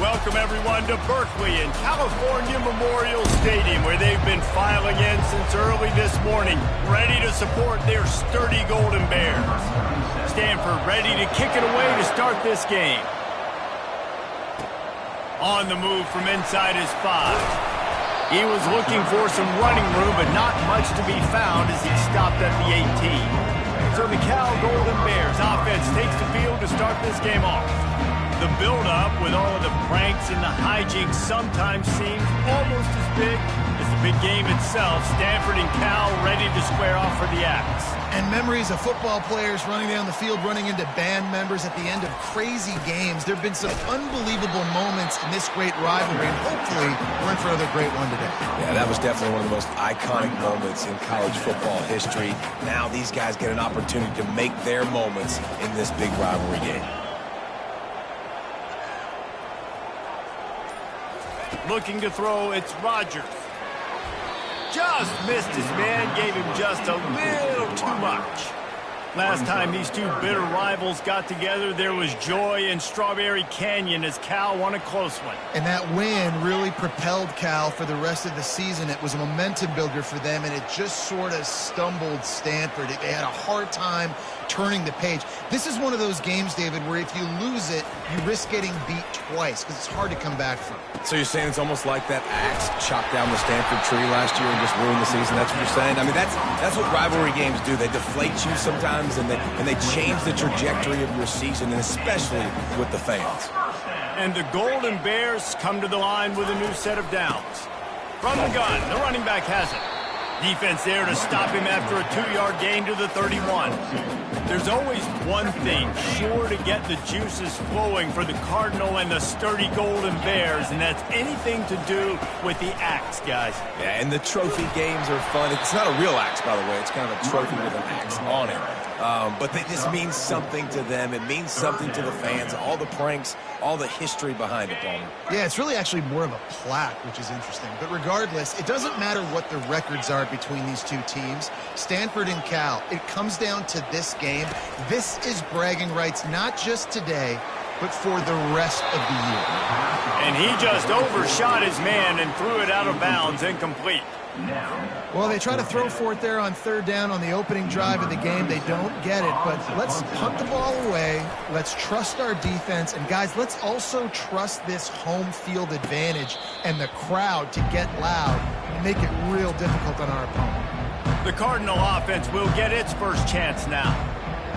Welcome, everyone, to Berkeley and California Memorial Stadium, where they've been filing in since early this morning, ready to support their sturdy Golden Bears. Stanford ready to kick it away to start this game. On the move from inside his 5. He was looking for some running room, but not much to be found as he stopped at the 18. So the Cal Golden Bears offense takes the field to start this game off. The build-up with all of the pranks and the hijinks sometimes seems almost as big as the big game itself. Stanford and Cal ready to square off for the Axe. And memories of football players running down the field, running into band members at the end of crazy games. There have been some unbelievable moments in this great rivalry, and hopefully we're in for another great one today. Yeah, that was definitely one of the most iconic moments in college football history. Now these guys get an opportunity to make their moments in this big rivalry game. Looking to throw, it's Rodgers. Just missed his man, gave him just a little too much. Last time these two bitter rivals got together, there was joy in Strawberry Canyon as Cal won a close one. And that win really propelled Cal for the rest of the season. It was a momentum builder for them, and it just sort of stumbled Stanford. They had a hard time turning the page. This is one of those games, David, where if you lose it, you risk getting beat twice because it's hard to come back from. So you're saying it's almost like that axe chopped down the Stanford tree last year and just ruined the season? That's what you're saying? I mean, that's what rivalry games do. They deflate you sometimes, and they change the trajectory of your season, and especially with the fans. And the Golden Bears come to the line with a new set of downs. From the gun, the running back has it. Defense there to stop him after a 2-yard gain to the 31. There's always one thing sure to get the juices flowing for the Cardinal and the sturdy Golden Bears, and that's anything to do with the axe, guys. Yeah, and the trophy games are fun. It's not a real axe, by the way. It's kind of a trophy with an axe on it. But this means something to them. It means something to the fans. All the pranks, all the history behind it, Palmer. Yeah, it's really actually more of a plaque, which is interesting. But regardless, it doesn't matter what the records are between these two teams. Stanford and Cal, it comes down to this game. This is bragging rights, not just today, but for the rest of the year. And he just overshot his man and threw it out of bounds, incomplete. Well, they try to throw for it there on 3rd down on the opening drive of the game. They don't get it, but let's punt the ball away. Let's trust our defense. And, guys, let's also trust this home field advantage and the crowd to get loud and make it real difficult on our opponent. The Cardinal offense will get its first chance now.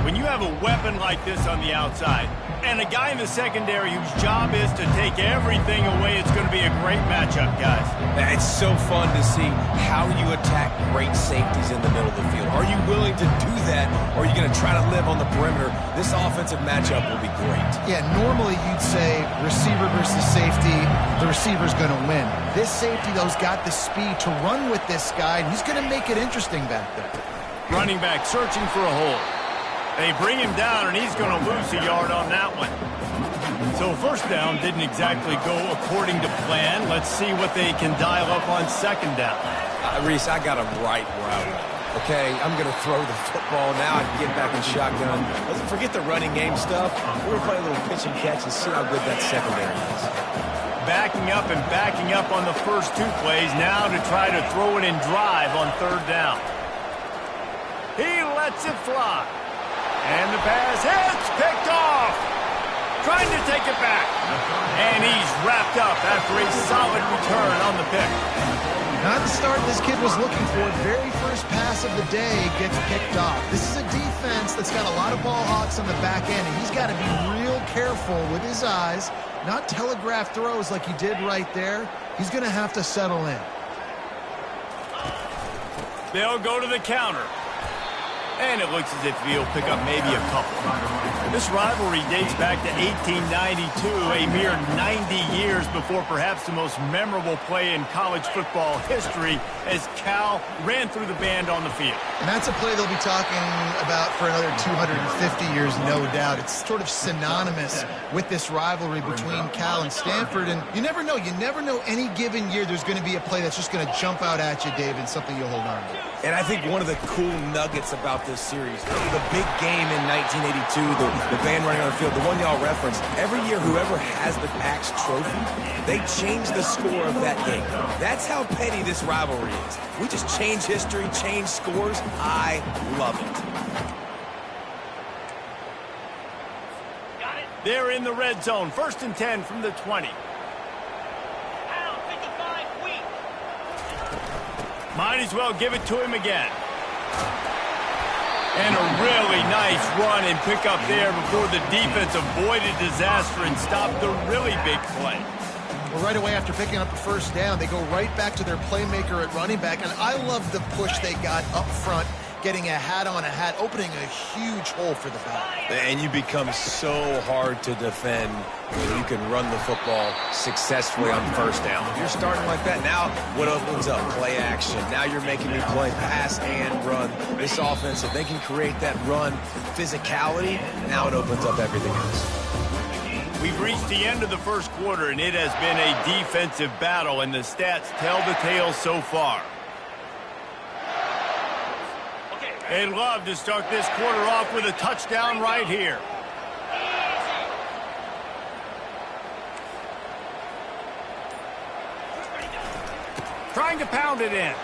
When you have a weapon like this on the outside and a guy in the secondary whose job is to take everything away, it's going to be a great matchup, guys. It's so fun to see how you attack great safeties in the middle of the field. Are you willing to do that, or are you going to try to live on the perimeter? This offensive matchup will be great. Yeah, normally you'd say receiver versus safety, the receiver's going to win. This safety, though, has got the speed to run with this guy, and he's going to make it interesting back there. Running back searching for a hole. They bring him down, and he's going to lose a yard on that one. So 1st down didn't exactly go according to plan. Let's see what they can dial up on 2nd down. Reese, I got him right where I want. Okay, I'm going to throw the football now. I can get back in shotgun. Let's forget the running game stuff. We're going to play a little pitch and catch and see how good that secondary is. Backing up and backing up on the first 2 plays now to try to throw it and drive on 3rd down. He lets it fly. And the pass hits, picked off. Trying to take it back. And he's wrapped up after a solid return on the pick. Not the start this kid was looking for. Very first pass of the day gets picked off. This is a defense that's got a lot of ball hawks on the back end, and he's got to be real careful with his eyes, not telegraph throws like he did right there. He's going to have to settle in. They'll go to the counter. And it looks as if he'll pick up maybe a couple. This rivalry dates back to 1892, a mere 90 years before perhaps the most memorable play in college football history as Cal ran through the band on the field. And that's a play they'll be talking about for another 250 years, no doubt. It's sort of synonymous with this rivalry between Cal and Stanford. And you never know. You never know any given year there's going to be a play that's just going to jump out at you, David, something you'll hold on to. And I think one of the cool nuggets about this series. The big game in 1982, the band running on the field, the one y'all referenced, every year whoever has the Axe trophy, they change the score of that game. That's how petty this rivalry is. We just change history, change scores. I love it. They're in the red zone. 1st and 10 from the 20. Might as well give it to him again. And a really nice run and pick up there before the defense avoided disaster and stopped the really big play. Well, right away after picking up the first down, they go right back to their playmaker at running back. And I love the push they got up front, getting a hat on a hat, opening a huge hole for the back. And you become so hard to defend when you can run the football successfully on 1st down. If you're starting like that, now what opens up? Play action. Now you're making me play pass and run. This offense, if they can create that run physicality, now it opens up everything else. We've reached the end of the first quarter, and it has been a defensive battle, and the stats tell the tale so far. They'd love to start this quarter off with a touchdown right here. Trying to pound it in.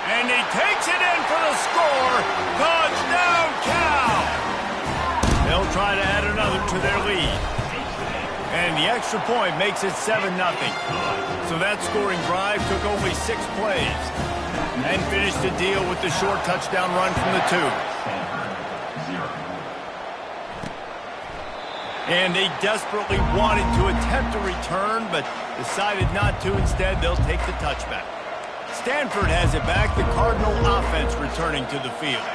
And he takes it in for the score. Touchdown, Cal! They'll try to add another to their lead. And the extra point makes it 7-0. So that scoring drive took only 6 plays. And finished the deal with the short touchdown run from the 2. And they desperately wanted to attempt a return, but decided not to. Instead, they'll take the touchback. Stanford has it back, the Cardinal offense returning to the field.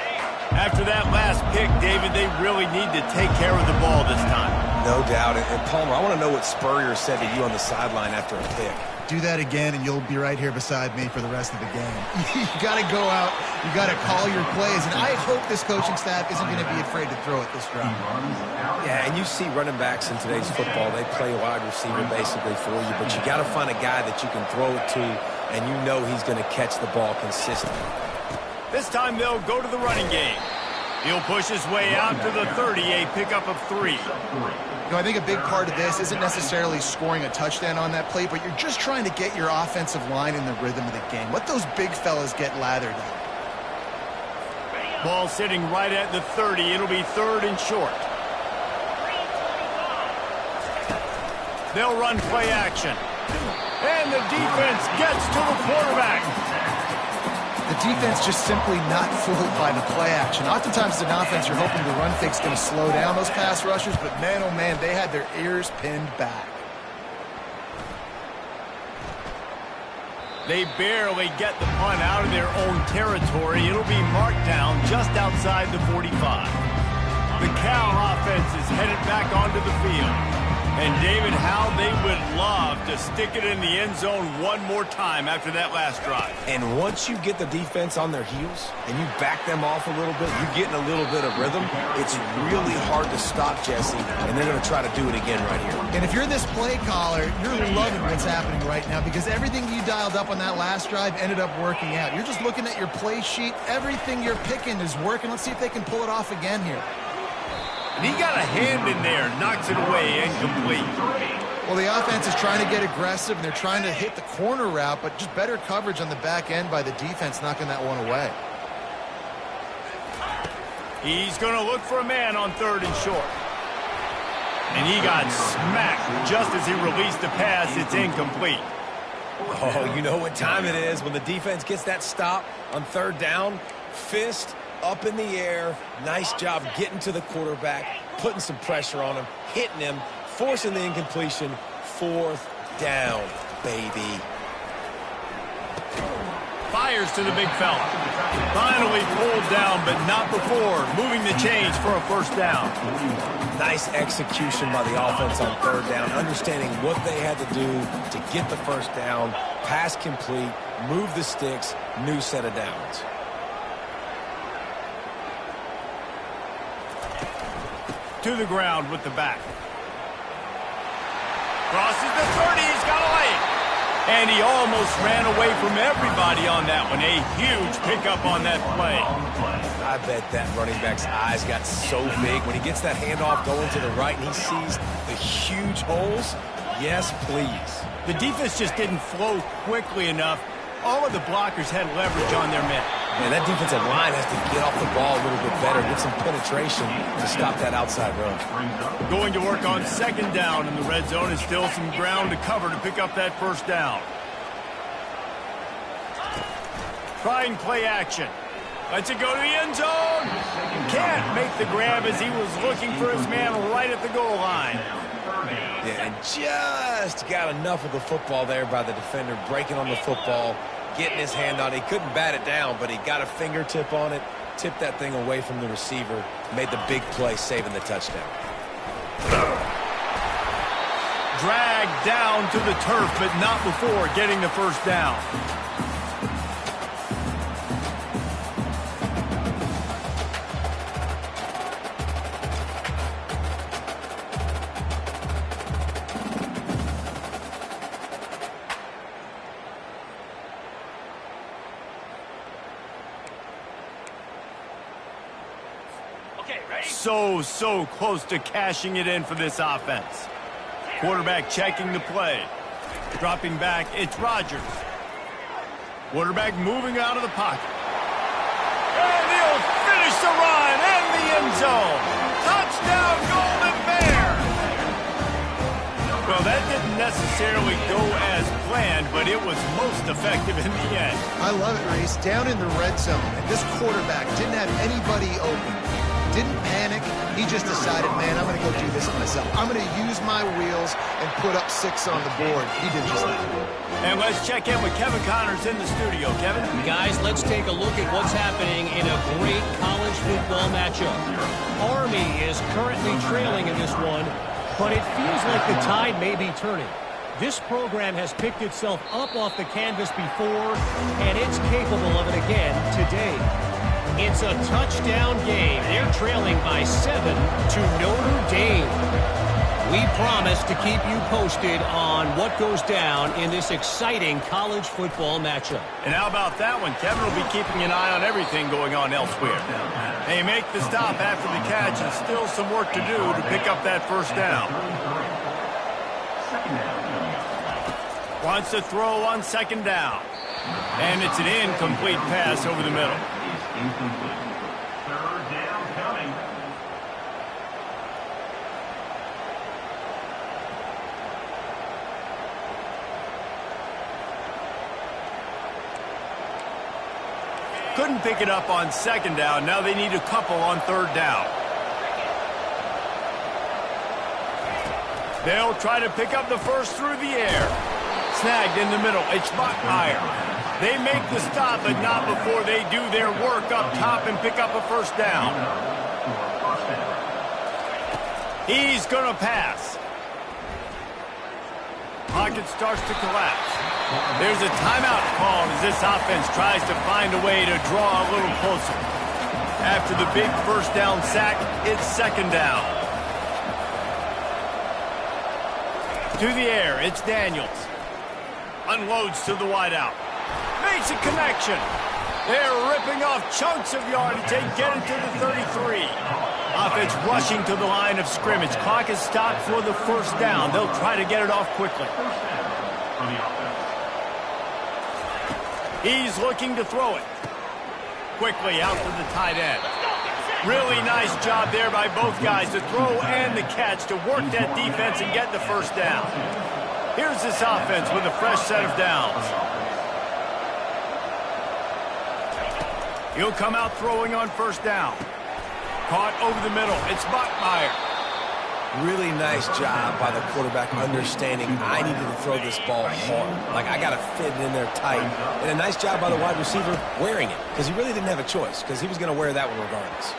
After that last pick, David, they really need to take care of the ball this time. No doubt. And Palmer, I want to know what Spurrier said to you on the sideline after a pick. Do that again, and you'll be right here beside me for the rest of the game. You got to go out. You got to call your plays. And I hope this coaching staff isn't going to be afraid to throw it this drive. Yeah, and you see running backs in today's football, they play wide receiver basically for you, but you got to find a guy that you can throw it to, and you know he's going to catch the ball consistently. This time they'll go to the running game. He'll push his way out to the 30, a pickup of 3. You know, I think a big part of this isn't necessarily scoring a touchdown on that play, but you're just trying to get your offensive line in the rhythm of the game. Let those big fellas get lathered up. Ball sitting right at the 30. It'll be 3rd and short. They'll run play action. And the defense gets to the quarterback. The defense just simply not fooled by the play action. Oftentimes as an offense, you're hoping the run fake's going to slow down those pass rushers, but man, oh man, they had their ears pinned back. They barely get the punt out of their own territory. It'll be marked down just outside the 45. The Cal offense is headed back onto the field. And David, how they would love to stick it in the end zone one more time after that last drive. And once you get the defense on their heels and you back them off a little bit, you're getting a little bit of rhythm, it's really hard to stop, Jesse, and they're going to try to do it again right here. And if you're this play caller, you're loving what's happening right now because everything you dialed up on that last drive ended up working out. You're just looking at your play sheet. Everything you're picking is working. Let's see if they can pull it off again here. And he got a hand in there, knocks it away, incomplete. Well, the offense is trying to get aggressive, and they're trying to hit the corner route, but just better coverage on the back end by the defense knocking that one away. He's going to look for a man on 3rd and short. And he got smacked just as he released the pass. It's incomplete. Oh, you know what time it is when the defense gets that stop on 3rd down. Fist up in the air. Nice job getting to the quarterback, putting some pressure on him, hitting him, forcing the incompletion. 4th down, baby. Fires to the big fella. Finally pulled down, but not before. Moving the chains for a 1st down. Nice execution by the offense on 3rd down, understanding what they had to do to get the 1st down, pass complete, move the sticks, new set of downs. To the ground with the back. Crosses the 30, he's got a lane. And he almost ran away from everybody on that one. A huge pickup on that play. I bet that running back's eyes got so big when he gets that handoff going to the right and he sees the huge holes. Yes, please. The defense just didn't flow quickly enough. All of the blockers had leverage on their men. Man, that defensive line has to get off the ball a little bit better, get some penetration to stop that outside run. Going to work on second down in the red zone, and still some ground to cover to pick up that first down. Trying play action. Lets it go to the end zone. Can't make the grab as he was looking for his man right at the goal line. Yeah, and just got enough of the football there by the defender, breaking on the football, getting his hand on it. He couldn't bat it down, but he got a fingertip on it, tipped that thing away from the receiver, made the big play, saving the touchdown. Dragged down to the turf, but not before getting the first down. So close to cashing it in for this offense. Quarterback checking the play. Dropping back, it's Rodgers. Quarterback moving out of the pocket. And he'll finish the run in the end zone. Touchdown, Golden Bears! Well, that didn't necessarily go as planned, but it was most effective in the end. I love it, Reese. Down in the red zone, and this quarterback didn't have anybody open. Didn't panic. He just decided, man, I'm going to go do this myself. I'm going to use my wheels and put up 6 on the board. He did just that. And let's check in with Kevin Connors in the studio. Kevin? Guys, let's take a look at what's happening in a great college football matchup. Army is currently trailing in this one, but it feels like the tide may be turning. This program has picked itself up off the canvas before, and it's capable of it again today. It's a touchdown game. They're trailing by 7 to Notre Dame. We promise to keep you posted on what goes down in this exciting college football matchup. And how about that one? Kevin will be keeping an eye on everything going on elsewhere. They make the stop after the catch, and still some work to do to pick up that first down. Wants to throw on second down. And it's an incomplete pass over the middle. Incomplete. Third down coming. Couldn't pick it up on second down. Now they need a couple on third down. They'll try to pick up the first through the air. Snagged in the middle. It's Bachmeier. They make the stop, but not before they do their work up top and pick up a first down. He's going to pass. Pocket starts to collapse. There's a timeout called as this offense tries to find a way to draw a little closer. After the big first down sack, it's second down. To the air, it's Daniels. Unloads to the wideout. Makes a connection. They're ripping off chunks of yardage. They get it to the 33. Offense rushing to the line of scrimmage. Clock is stopped for the first down. They'll try to get it off quickly. He's looking to throw it. Quickly out to the tight end. Really nice job there by both guys to throw and the catch to work that defense and get the first down. Here's this offense with a fresh set of downs. He'll come out throwing on first down. Caught over the middle. It's Bachmeier. Really nice job by the quarterback understanding I needed to throw this ball hard. Like, I got to fit it in there tight. And a nice job by the wide receiver wearing it, because he really didn't have a choice, because he was going to wear that one regardless.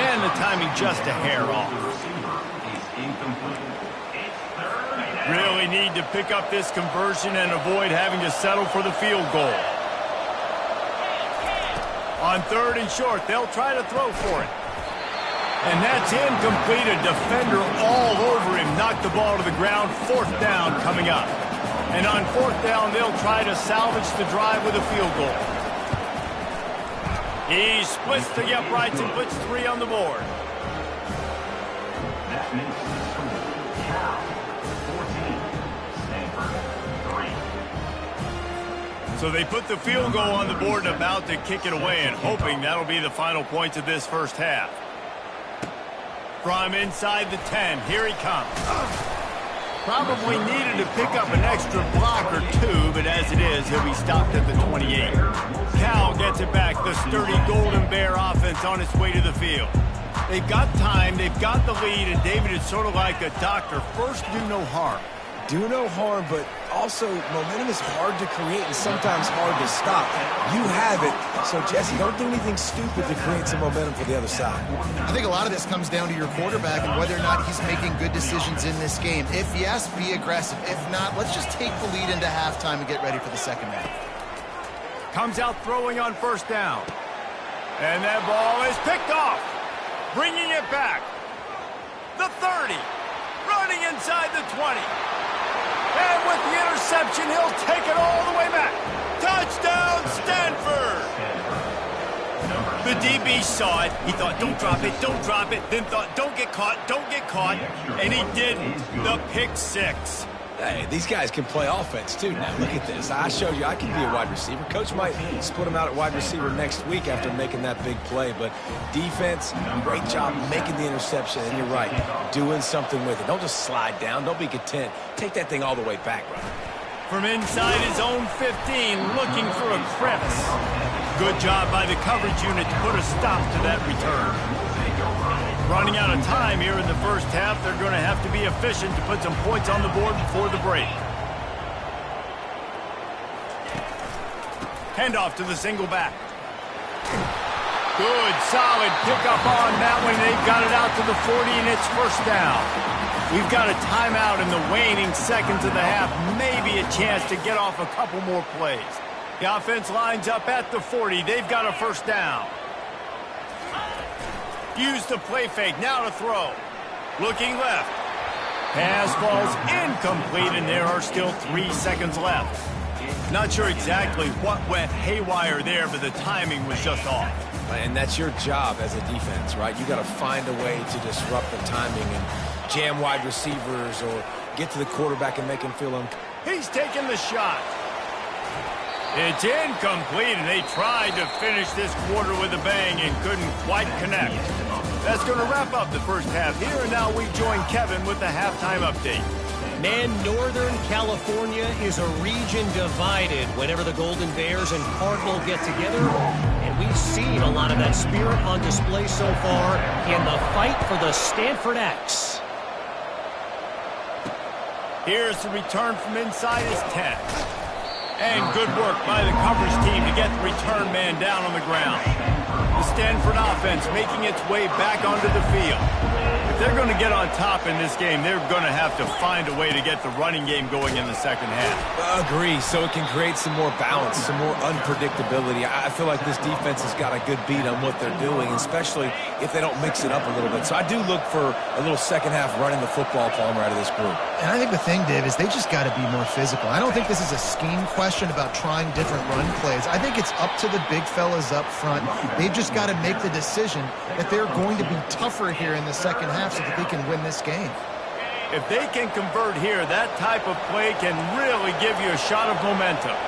And the timing just a hair off. Really need to pick up this conversion and avoid having to settle for the field goal. On third and short, they'll try to throw for it. And that's incomplete. A defender all over him. Knocked the ball to the ground. Fourth down coming up. And on fourth down, they'll try to salvage the drive with a field goal. He splits the uprights and puts 3 on the board. That makes the score Cal 14, Stanford 3. So they put the field goal on the board and about to kick it away and hoping that'll be the final points of this first half. From inside the 10, here he comes. Probably needed to pick up an extra block or 2, but as it is, he'll be stopped at the 28. Cal gets it back, the sturdy Golden Bear offense on its way to the field. They've got time, they've got the lead, and David is sort of like a doctor. First, do no harm. Do no harm, but also momentum is hard to create and sometimes hard to stop. You have it, so Jesse, don't do anything stupid to create some momentum for the other side. I think a lot of this comes down to your quarterback and whether or not he's making good decisions in this game. If yes, be aggressive. If not, let's just take the lead into halftime and get ready for the second half. Comes out throwing on first down. And that ball is picked off. Bringing it back. The 30. Running inside the 20. And with the interception, he'll take it all the way back. Touchdown, Stanford! The DB saw it. He thought, don't drop it, don't drop it. Then thought, don't get caught, don't get caught. And he didn't. The pick 6. Hey, these guys can play offense, too. Now, look at this. I showed you I can be a wide receiver. Coach might split him out at wide receiver next week after making that big play. But defense, great job making the interception. And you're right, doing something with it. Don't just slide down. Don't be content. Take that thing all the way back, brother. From inside his own 15, looking for a crevice. Good job by the coverage unit to put a stop to that return. Running out of time here in the first half, they're going to have to be efficient to put some points on the board before the break. Handoff to the single back. Good, solid pickup on that one. They've got it out to the 40, and it's first down. We've got a timeout in the waning seconds of the half. Maybe a chance to get off a couple more plays. The offense lines up at the 40. They've got a first down. Use the play fake, now to throw. Looking left. Pass falls incomplete, and there are still 3 seconds left. Not sure exactly what went haywire there, but the timing was just off. And that's your job as a defense, right? You got to find a way to disrupt the timing and jam wide receivers or get to the quarterback and make him feel uncomfortable. He's taking the shot. It's incomplete, and they tried to finish this quarter with a bang and couldn't quite connect. That's going to wrap up the first half here, and now we join Kevin with the halftime update. Man, Northern California is a region divided whenever the Golden Bears and Cardinal get together, and we've seen a lot of that spirit on display so far in the fight for the Stanford X. Here's the return from inside his 10. And good work by the coverage team to get the return man down on the ground. The Stanford offense making its way back onto the field. If they're going to get on top in this game, they're going to have to find a way to get the running game going in the second half. Agree, so it can create some more balance, some more unpredictability. I feel like this defense has got a good beat on what they're doing, especially if they don't mix it up a little bit. So I do look for a little second half running the football Palmer out of this group. And I think the thing, Dave, is they just got to be more physical. I don't think this is a scheme question about trying different run plays. I think it's up to the big fellas up front. They've just got to make the decision that they're going to be tougher here in the second half so that they can win this game. If they can convert here, that type of play can really give you a shot of momentum.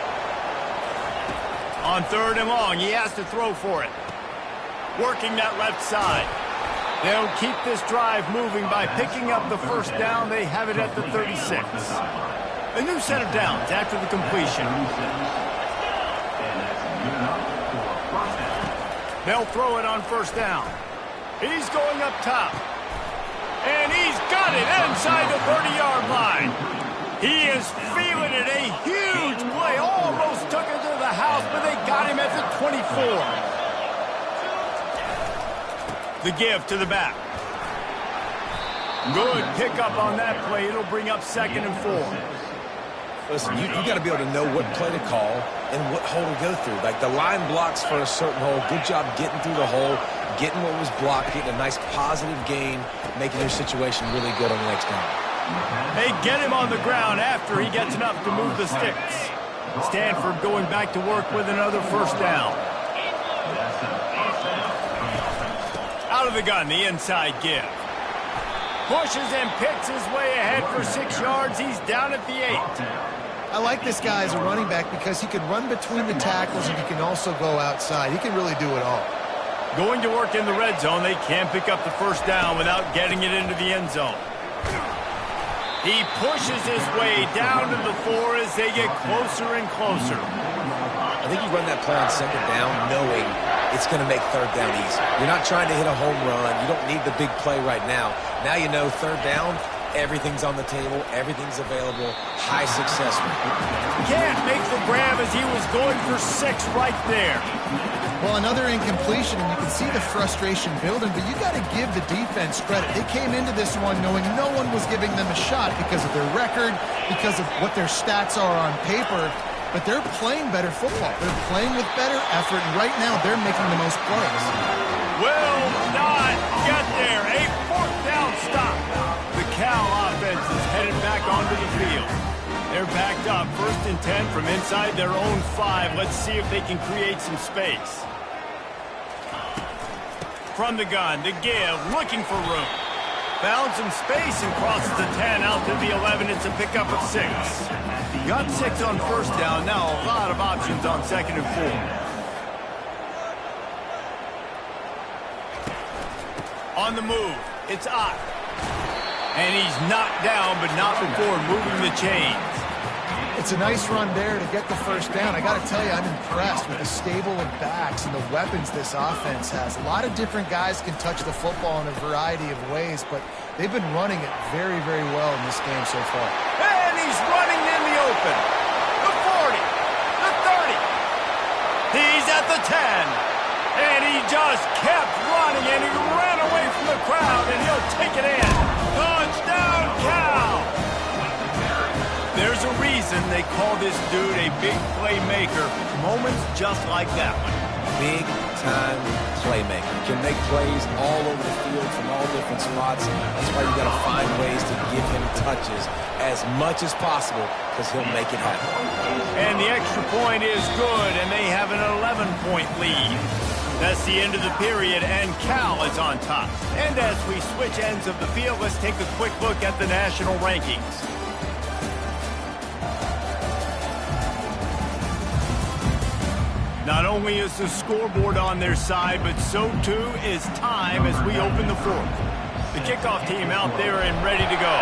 On 3rd and long, he has to throw for it. Working that left side. They'll keep this drive moving by picking up the first down. They have it at the 36. A new set of downs after the completion. They'll throw it on first down. He's going up top. And he's got it inside the 30-yard line. He is feeling it. A huge play. Almost took it to the house, but they got him at the 24. The give to the back. Good pickup on that play. It'll bring up 2nd and 4. Listen, you got to be able to know what play to call and what hole to go through. Like the line blocks for a certain hole. Good job getting through the hole, getting what was blocked, getting a nice positive gain, making your situation really good on the next down. They get him on the ground after he gets enough to move the sticks. Stanford going back to work with another first down. Out of the gun, the inside give. Pushes and picks his way ahead for 6 yards. He's down at the 8. I like this guy as a running back because he can run between the tackles and he can also go outside. He can really do it all. Going to work in the red zone. They can't pick up the first down without getting it into the end zone. He pushes his way down to the 4 as they get closer and closer. I think you run that play on second down knowing it's going to make third down easy. You're not trying to hit a home run. You don't need the big play right now. Now you know third down, everything's on the table, everything's available, high success rate. Can't make the grab as he was going for 6 right there. Well, another incompletion, and you can see the frustration building, but you got to give the defense credit. They came into this one knowing no one was giving them a shot because of their record, because of what their stats are on paper. But they're playing better football. They're playing with better effort, and right now they're making the most plays. Will not get there. A 4th down stop. The Cal offense is headed back onto the field. They're backed up, 1st and 10 from inside their own 5. Let's see if they can create some space. From the gun, to give, looking for room. Found some space and crosses the 10 out to the 11. It's a pickup of 6. Got 6 on 1st down. Now a lot of options on 2nd and 4. On the move, it's Ott. And he's knocked down, but not before moving the chains. It's a nice run there to get the 1st down. I got to tell you, I'm impressed with the stable of backs and the weapons this offense has. A lot of different guys can touch the football in a variety of ways, but they've been running it very, very well in this game so far. And he's running in the open. The 40, the 30. He's at the 10. And he just kept running, and he ran away from the crowd, and he'll take it in. Touchdown, Cal! There's a reason they call this dude a big playmaker. Moments just like that one. Big-time playmaker. Can make plays all over the field from all different spots. That's why you got to find ways to give him touches as much as possible because he'll make it happen. And the extra point is good, and they have an 11-point lead. That's the end of the period, and Cal is on top. And as we switch ends of the field, let's take a quick look at the national rankings. Not only is the scoreboard on their side, but so too is time as we open the 4th. The kickoff team out there and ready to go.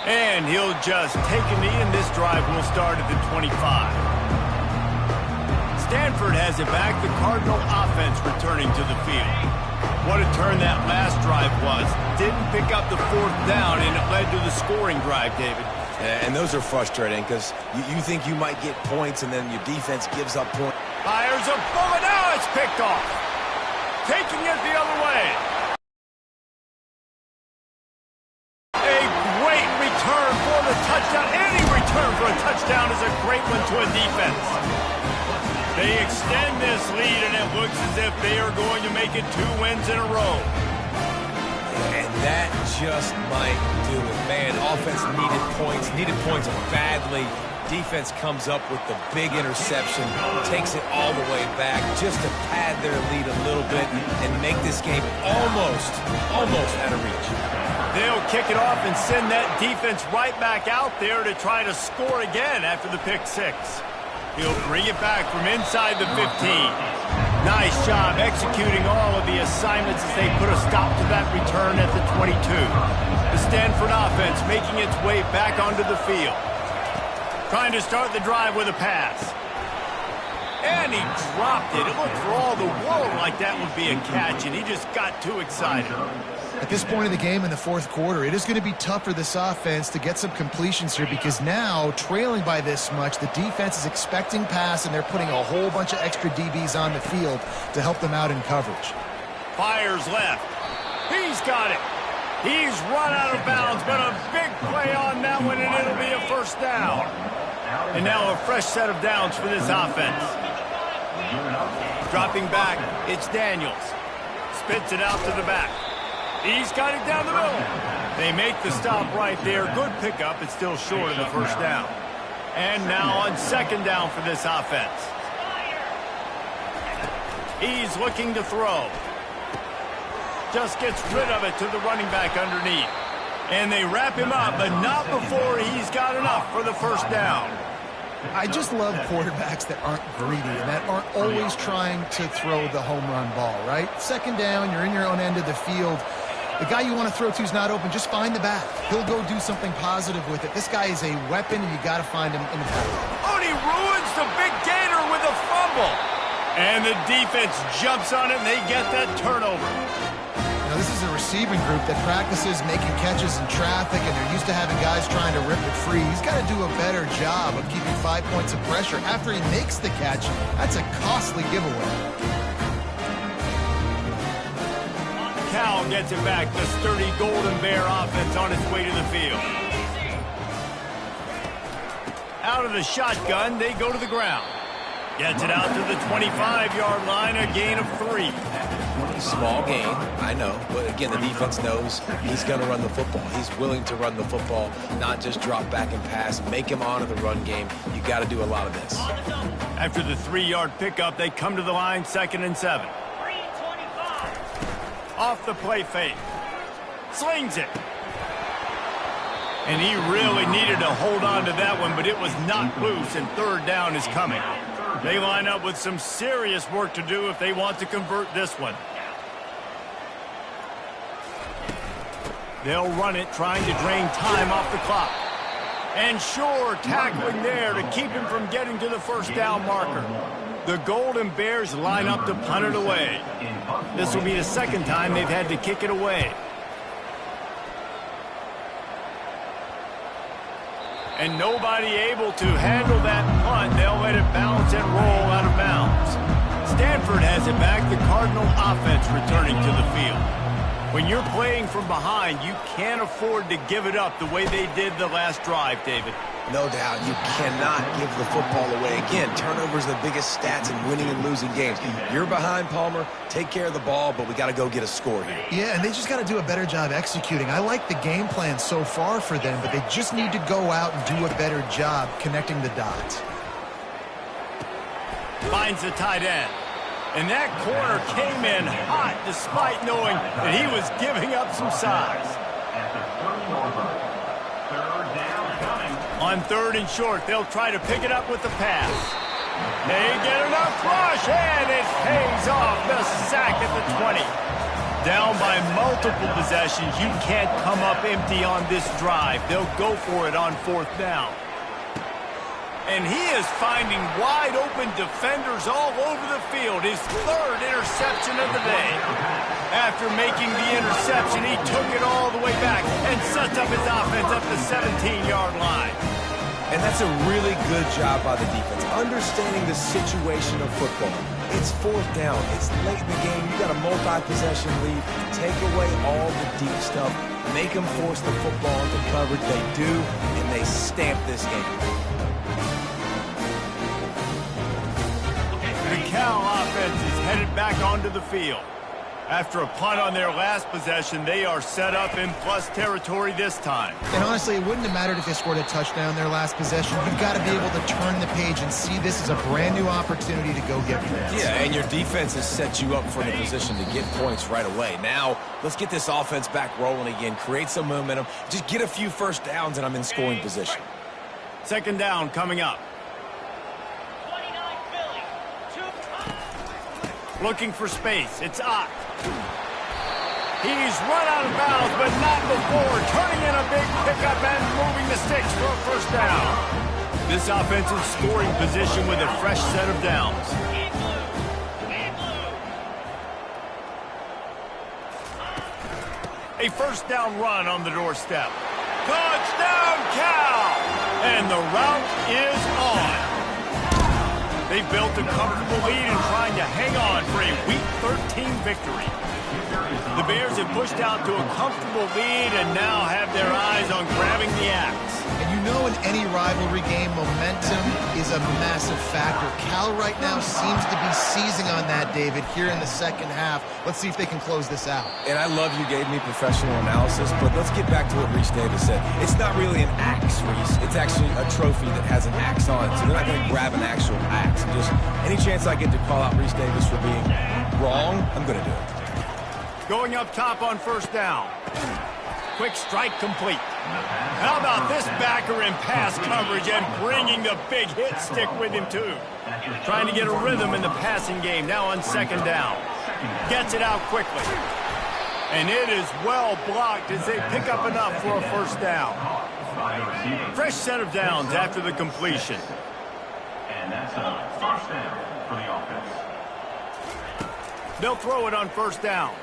And he'll just take a knee, and this drive will start at the 25. Stanford has it back. The Cardinal offense returning to the field. What a turn that last drive was. Didn't pick up the 4th down, and it led to the scoring drive, David. And those are frustrating because you think you might get points and then your defense gives up points. Fires a bullet. Now it's picked off. Taking it the other way. A great return for the touchdown. Any return for a touchdown is a great one to a defense. They extend this lead, and it looks as if they are going to make it 2 wins in a row. And that just might do it. Man, offense needed points badly. Defense comes up with the big interception, takes it all the way back just to pad their lead a little bit and make this game almost out of reach. They'll kick it off and send that defense right back out there to try to score again after the pick 6. He'll bring it back from inside the 15. Nice job executing all of the assignments as they put a stop to that return at the 22. The Stanford offense making its way back onto the field. Trying to start the drive with a pass. And he dropped it. It looked for all the world like that would be a catch, and he just got too excited. At this point of the game in the 4th quarter, it is going to be tough for this offense to get some completions here because now, trailing by this much, the defense is expecting pass, and they're putting a whole bunch of extra DBs on the field to help them out in coverage. Fires left. He's got it. He's run out of bounds, but a big play on that one, and it'll be a 1st down. And now a fresh set of downs for this offense. Dropping back, it's Daniels. Spits it out to the back. He's got it down the middle. They make the stop right there. Good pickup. It's still short of the 1st down. And now on 2nd down for this offense. He's looking to throw. Just gets rid of it to the running back underneath. And they wrap him up, but not before he's got enough for the first down. I just love quarterbacks that aren't greedy and that aren't always trying to throw the home run ball, right? Second down, you're in your own end of the field. The guy you want to throw to is not open. Just find the back. He'll go do something positive with it. This guy is a weapon, and you got to find him in the back. Oh, and he ruins the big gainer with a fumble. And the defense jumps on it, and they get that turnover. Now, this is a receiving group that practices making catches in traffic, and they're used to having guys trying to rip it free. He's got to do a better job of keeping 5 points of pressure after he makes the catch. That's a costly giveaway. Cal gets it back. The sturdy Golden Bear offense on its way to the field. Out of the shotgun, they go to the ground. Gets it out to the 25-yard line, a gain of 3. Small gain, I know, but again, the defense knows he's going to run the football. He's willing to run the football, not just drop back and pass, make him honor the run game. You got to do a lot of this. After the 3-yard pickup, they come to the line, 2nd and 7. Off the play fake. Slings it. And he really needed to hold on to that one, but it was not loose, and 3rd down is coming. They line up with some serious work to do if they want to convert this one. They'll run it, trying to drain time off the clock. And sure, tackling there to keep him from getting to the 1st down marker. The Golden Bears line up to punt it away. This will be the 2nd time they've had to kick it away. And nobody able to handle that punt. They'll let it bounce and roll out of bounds. Stanford has it back. The Cardinal offense returning to the field. When you're playing from behind, you can't afford to give it up the way they did the last drive, David. No doubt, you cannot give the football away. Again, turnovers are the biggest stats in winning and losing games. You're behind, Palmer. Take care of the ball, but we got to go get a score here. Yeah, and they just got to do a better job executing. I like the game plan so far for them, but they just need to go out and do a better job connecting the dots. Finds the tight end. And that corner came in hot despite knowing that he was giving up some size. On 3rd and short, they'll try to pick it up with the pass. They get enough rush, and it pays off. The sack at the 20. Down by multiple possessions, you can't come up empty on this drive. They'll go for it on 4th down. And he is finding wide-open defenders all over the field. His 3rd interception of the day. After making the interception, he took it all the way back and sets up his offense at the 17-yard line. And that's a really good job by the defense, understanding the situation of football. It's 4th down. It's late in the game. You got a multi-possession lead. Take away all the deep stuff. Make them force the football into coverage. They do, and they stamp this game. The Cal offense is headed back onto the field. After a punt on their last possession, they are set up in plus territory this time. And honestly, it wouldn't have mattered if they scored a touchdown their last possession. You've got to be able to turn the page and see this as a brand new opportunity to go get points. Yeah, and your defense has set you up for the position to get points right away. Now, let's get this offense back rolling again, create some momentum, just get a few 1st downs, and I'm in scoring position. 2nd down coming up. Looking for space. It's Ott. He's run out of bounds, but not before turning in a big pickup and moving the sticks for a 1st down. This offensive scoring position with a fresh set of downs. A 1st down run on the doorstep. Touchdown, Cal! And the route is on. They built a comfortable lead and trying to hang on for a Week 13 victory. The Bears have pushed out to a comfortable lead and now have their eyes on grabbing the axe. And you know in any rivalry game, momentum is a massive factor. Cal right now seems to be seizing on that, David, here in the second half. Let's see if they can close this out. And I love you gave me professional analysis, but let's get back to what Reese Davis said. It's not really an axe, Reese. It's actually a trophy that has an axe on it, so they're not going to grab an actual axe. And just any chance I get to call out Reese Davis for being wrong, I'm going to do it. Going up top on first down. Quick strike complete. How about this backer in pass coverage and bringing the big hit stick with him too. Trying to get a rhythm in the passing game now on second down. Gets it out quickly. And it is well blocked as they pick up enough for a first down. Fresh set of downs after the completion. And that's a first down for the offense. They'll throw it on first down.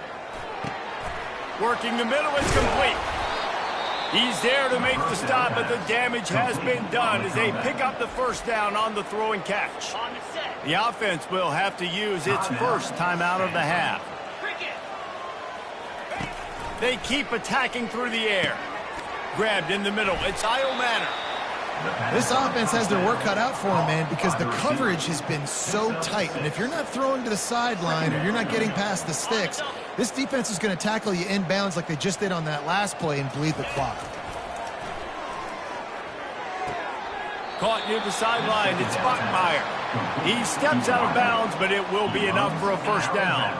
Working the middle, it's complete. He's there to make the stop, but the damage has been done as they pick up the first down on the throw and catch. The offense will have to use its first timeout of the half. They keep attacking through the air. Grabbed in the middle, it's Io Manor. This offense has their work cut out for them, man, because the coverage has been so tight. And if you're not throwing to the sideline or you're not getting past the sticks, this defense is going to tackle you inbounds like they just did on that last play and bleed the clock. Caught near the sideline, it's Bachmeier. He steps out of bounds, but it will be enough for a first down.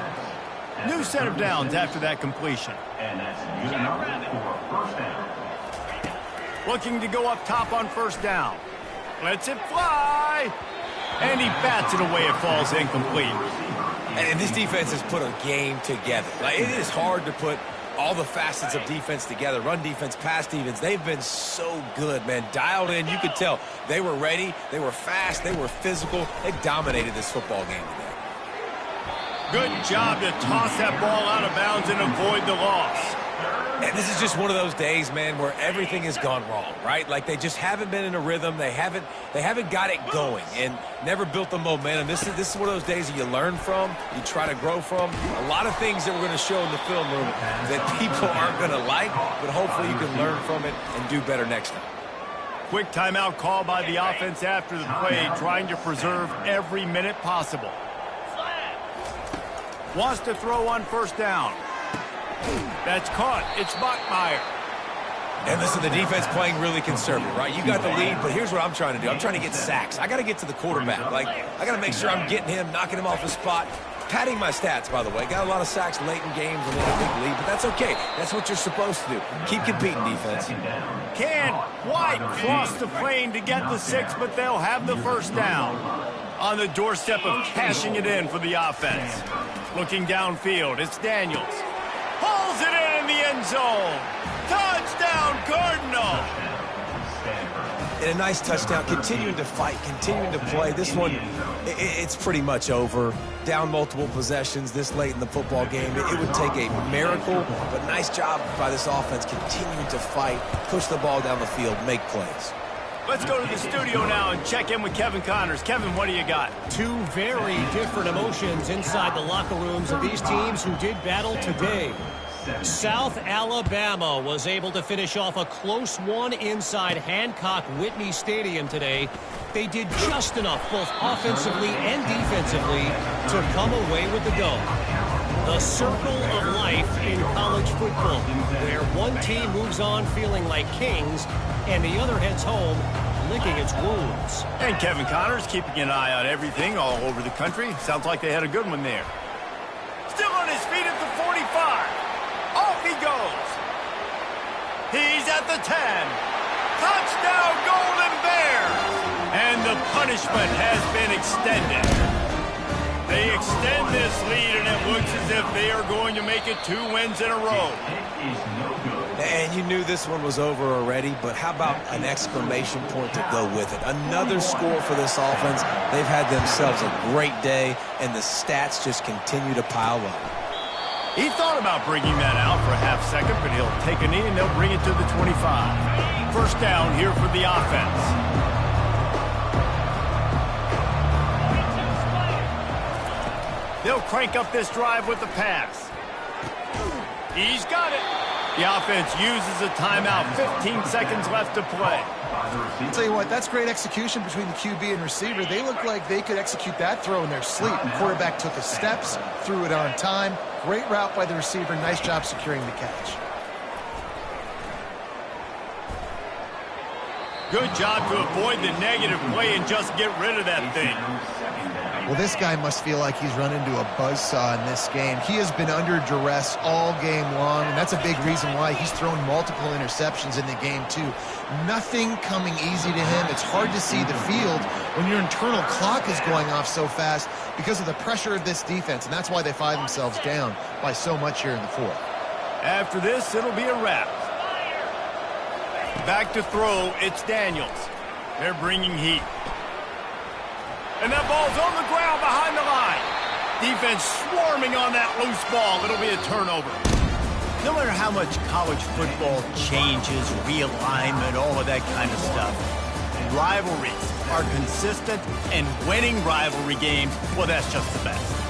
New set of downs after that completion. And that's good enough for a first down. Looking to go up top on first down. Lets it fly. And he bats it away. It falls incomplete. And this defense has put a game together. Like, it is hard to put all the facets of defense together. Run defense, pass defense. They've been so good, man. Dialed in. You could tell they were ready. They were fast. They were physical. They dominated this football game today. Good job to toss that ball out of bounds and avoid the loss. And this is just one of those days, man, where everything has gone wrong, right? Like they just haven't been in a rhythm. They haven't got it going and never built the momentum. This is one of those days that you learn from, you try to grow from. A lot of things that we're going to show in the film room that people aren't going to like, but hopefully you can learn from it and do better next time. Quick timeout call by the offense after the play, trying to preserve every minute possible. Wants to throw on first down. That's caught. It's Bachmeier. And listen, the defense playing really conservative, right? You got the lead, but here's what I'm trying to do. I'm trying to get sacks. I got to get to the quarterback. Like, I got to make sure I'm getting him, knocking him off the spot. Padding my stats, by the way. Got a lot of sacks late in games and then a big lead, but that's okay. That's what you're supposed to do. Keep competing, defense. Can White cross the plane to get the 6, but they'll have the first down. On the doorstep of cashing it in for the offense. Looking downfield, it's Daniels. Pulls it in the end zone. Touchdown, Cardinal. And a nice touchdown, continuing to fight, continuing to play. This one, it's pretty much over. Down multiple possessions this late in the football game. It would take a miracle, but nice job by this offense continuing to fight, push the ball down the field, make plays. Let's go to the studio now and check in with Kevin Connors. Kevin, what do you got? Two very different emotions inside the locker rooms of these teams who did battle today. South Alabama was able to finish off a close one inside Hancock-Whitney Stadium today. They did just enough, both offensively and defensively, to come away with the dub. The circle of life in college football, where one team moves on feeling like kings, and the other heads home licking its wounds. And Kevin Connors keeping an eye on everything all over the country. Sounds like they had a good one there. Still on his feet at the 45. Off he goes. He's at the 10. Touchdown, Golden Bears. And the punishment has been extended. They extend this lead, and it looks as if they are going to make it 2 wins in a row. And you knew this one was over already, but how about an exclamation point to go with it? Another score for this offense. They've had themselves a great day, and the stats just continue to pile up. He thought about bringing that out for a half second, but he'll take a knee and they'll bring it to the 25. First down here for the offense. They'll crank up this drive with the pass. He's got it. The offense uses a timeout. 15 seconds left to play. I'll tell you what, that's great execution between the QB and receiver. They look like they could execute that throw in their sleep. The quarterback took his steps, threw it on time. Great route by the receiver. Nice job securing the catch. Good job to avoid the negative play and just get rid of that thing. Well, this guy must feel like he's run into a buzzsaw in this game. He has been under duress all game long, and that's a big reason why he's thrown multiple interceptions in the game, too. Nothing coming easy to him. It's hard to see the field when your internal clock is going off so fast because of the pressure of this defense, and that's why they find themselves down by so much here in the fourth. After this, it'll be a wrap. Back to throw, it's Daniels. They're bringing heat. And that ball's on the ground behind the line. Defense swarming on that loose ball. It'll be a turnover. No matter how much college football changes, realignment, all of that kind of stuff, rivalries are consistent, and winning rivalry games, well, that's just the best.